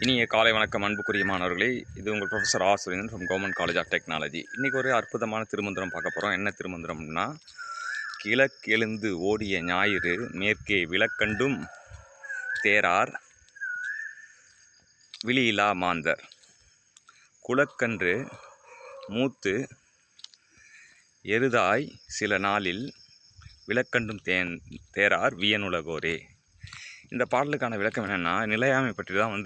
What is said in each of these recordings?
இனிய காலை வணக்கம் அன்புக்குரிய மாணவர்களே. இது உங்கள் professor Surendran from Government College of Technology. இன்றைக்கி ஒரு அற்புதமான திருமந்திரம் பார்க்க போகிறோம். என்ன திருமந்திரம்னா, கிழக்கெழுந்து ஓடிய ஞாயிறு மேற்கே விளக்கண்டும் தேரார் விழியிலா மாந்தர் குளக்கன்று மூத்து எருதாய் சில நாளில் விளக்கண்டும் தேரார் வியனுலகோரே. இந்த பாடலுக்கான விளக்கம் என்னென்னா, நிலையாமை பற்றி தான்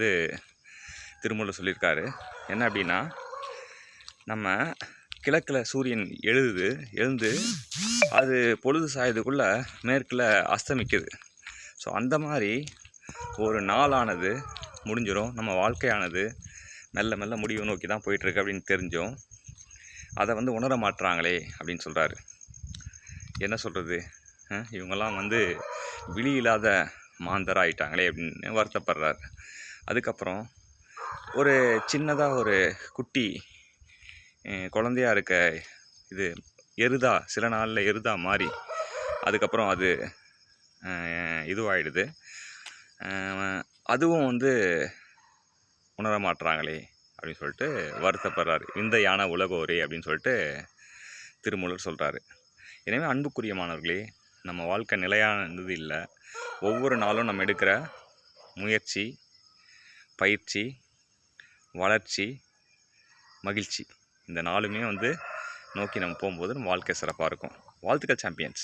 திருமூலர் சொல்லியிருக்காரு. என்ன அப்படின்னா, நம்ம கிழக்கில் சூரியன் எழுந்து அது பொழுது சாயதுக்குள்ளே மேற்கில் அஸ்தமிக்குது. ஸோ அந்த மாதிரி ஒரு நாளானது முடிஞ்சிடும். நம்ம வாழ்க்கையானது மெல்ல மெல்ல முடிவு நோக்கி தான் போயிட்டுருக்கு அப்படின்னு தெரிஞ்சோம். அதை உணர மாட்டுறாங்களே அப்படின்னு சொல்கிறாரு. என்ன சொல்கிறது, இவங்கெல்லாம் விழி இல்லாத மாந்தராயிட்டாங்களே அப்படின்னு வருத்தப்படுறார். அதுக்கப்புறம் ஒரு சின்னதாக ஒரு குட்டி குழந்தையாக இருக்க இது எருதா சில நாளில் எருதா மாறி அதுக்கப்புறம் அது இதுவாகிடுது. அதுவும் உணர மாட்டுறாங்களே அப்படின்னு சொல்லிட்டு வருத்தப்படுறாரு. இந்த யானை உலகோரே அப்படின்னு சொல்லிட்டு திருமூலர் சொல்கிறாரு. எனவே அன்புக்குரிய மாணவர்களே, நம்ம வாழ்க்கை நிலையானது இல்லை. ஒவ்வொரு நாளும் நம்ம எடுக்கிற முயற்சி, பயிற்சி, வளர்ச்சி, மகிழ்ச்சி, இந்த நாளுமே நோக்கி நம்ம போகும்போது நம்ம வாழ்க்கை சிறப்பாக இருக்கும். வாழ்த்துக்கள் சாம்பியன்ஸ்.